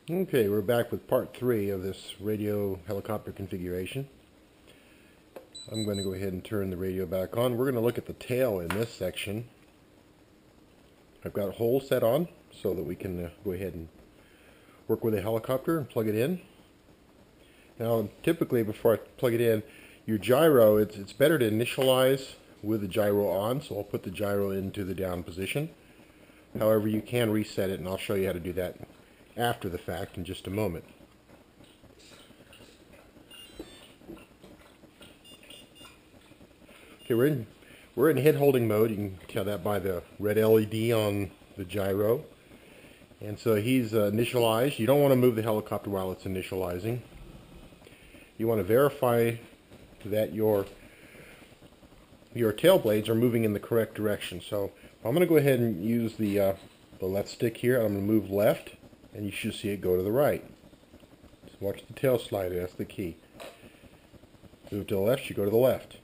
Okay, we're back with part 3 of this radio helicopter configuration. I'm going to go ahead and turn the radio back on. We're going to look at the tail in this section. I've got a hole set on so that we can go ahead and work with a helicopter and plug it in. Now, typically before I plug it in, your gyro, it's better to initialize with the gyro on, so I'll put the gyro into the down position. However, you can reset it, and I'll show you how to do that after the fact in just a moment. Okay, we're in head holding mode. You can tell that by the red LED on the gyro. And so he's initialized. You don't want to move the helicopter while it's initializing. You want to verify that your tail blades are moving in the correct direction. So I'm going to go ahead and use the left stick here. I'm going to move left, and you should see it go to the right. So watch the tail slider, that's the key. Move to the left, you go to the left.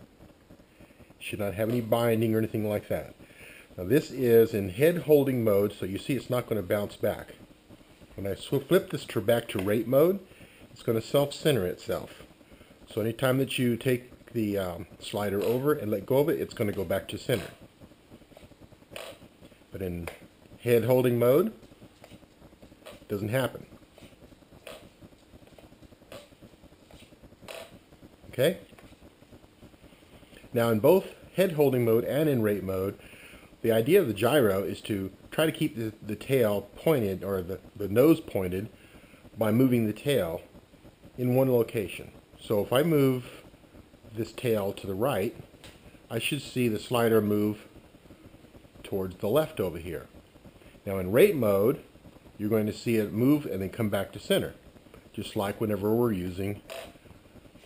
Should not have any binding or anything like that. Now this is in head holding mode, so you see it's not going to bounce back. When I flip this back to rate mode, it's going to self-center itself. So anytime that you take the slider over and let go of it, it's going to go back to center. But in head holding mode, it doesn't happen. Okay? Now in both head holding mode and in rate mode, the idea of the gyro is to try to keep the tail pointed, or the nose pointed, by moving the tail in one location. So if I move this tail to the right, I should see the slider move towards the left over here. Now in rate mode, you're going to see it move and then come back to center. Just like whenever we're using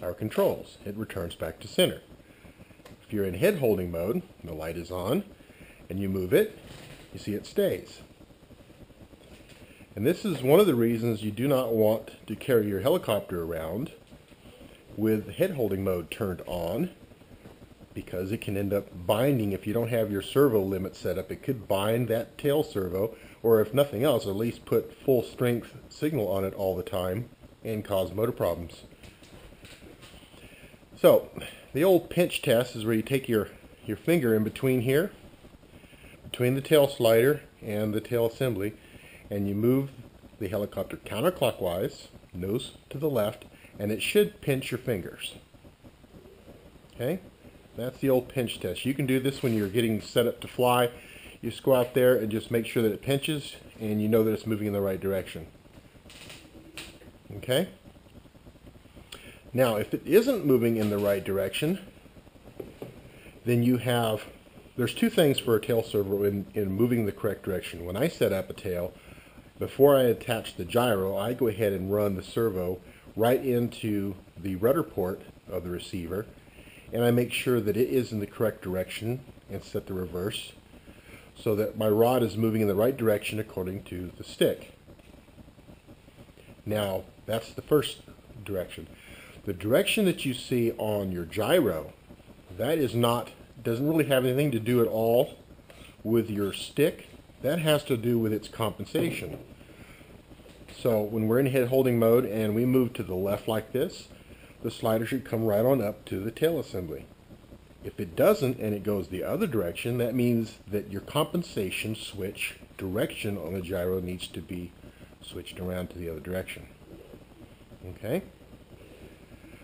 our controls, it returns back to center. If you're in head holding mode, the light is on, and you move it, you see it stays. And this is one of the reasons you do not want to carry your helicopter around with head holding mode turned on, because it can end up binding. If you don't have your servo limit set up, it could bind that tail servo, or if nothing else, at least put full strength signal on it all the time and cause motor problems. So the old pinch test is where you take your finger in between here, between the tail slider and the tail assembly, and you move the helicopter counterclockwise, nose to the left, and it should pinch your fingers. Okay? That's the old pinch test. You can do this when you're getting set up to fly. You just go out there and just make sure that it pinches, and you know that it's moving in the right direction. Okay? Now, if it isn't moving in the right direction, then there's two things for a tail servo in moving the correct direction. When I set up a tail, before I attach the gyro, I go ahead and run the servo right into the rudder port of the receiver, and I make sure that it is in the correct direction and set the reverse so that my rod is moving in the right direction according to the stick. Now, that's the first direction. The direction that you see on your gyro, that doesn't really have anything to do at all with your stick. That has to do with its compensation. So when we're in head holding mode and we move to the left like this, the slider should come right on up to the tail assembly. If it doesn't and it goes the other direction, that means that your compensation switch direction on the gyro needs to be switched around to the other direction. Okay?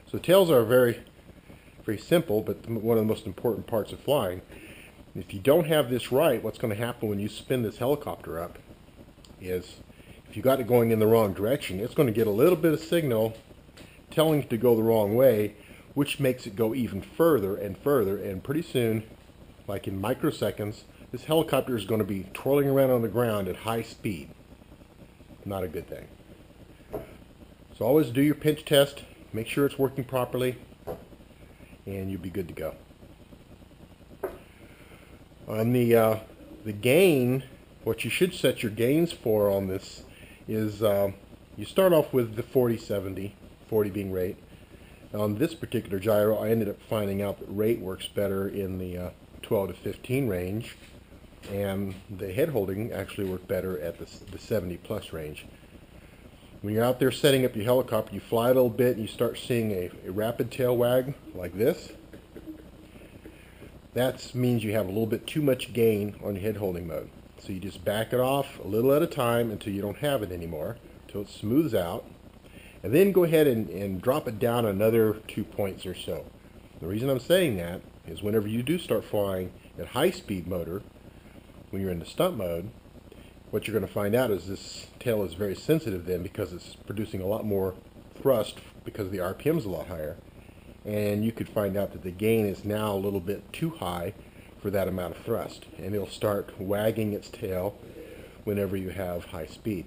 So tails are very, very simple, but one of the most important parts of flying. If you don't have this right, what's going to happen when you spin this helicopter up is, if you got it going in the wrong direction, it's going to get a little bit of signal telling it to go the wrong way, which makes it go even further and further, and pretty soon, like in microseconds, this helicopter is going to be twirling around on the ground at high speed. Not a good thing. So always do your pinch test, make sure it's working properly, and you'll be good to go. On the gain, what you should set your gains for on this is you start off with the 40-70, 40 being rate. On this particular gyro, I ended up finding out that rate works better in the 12 to 15 range, and the head holding actually worked better at the 70 plus range. When you're out there setting up your helicopter, you fly a little bit and you start seeing a rapid tail wag like this. That means you have a little bit too much gain on your head holding mode. So you just back it off a little at a time until you don't have it anymore, until it smooths out. And then go ahead and drop it down another 2 points or so. The reason I'm saying that is whenever you do start flying at high speed motor, when you're in the stunt mode, what you're going to find out is this tail is very sensitive then, because it's producing a lot more thrust because the RPM is a lot higher. And you could find out that the gain is now a little bit too high for that amount of thrust, and it'll start wagging its tail whenever you have high speed.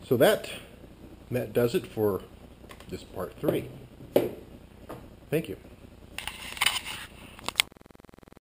So that does it for this part 3. Thank you.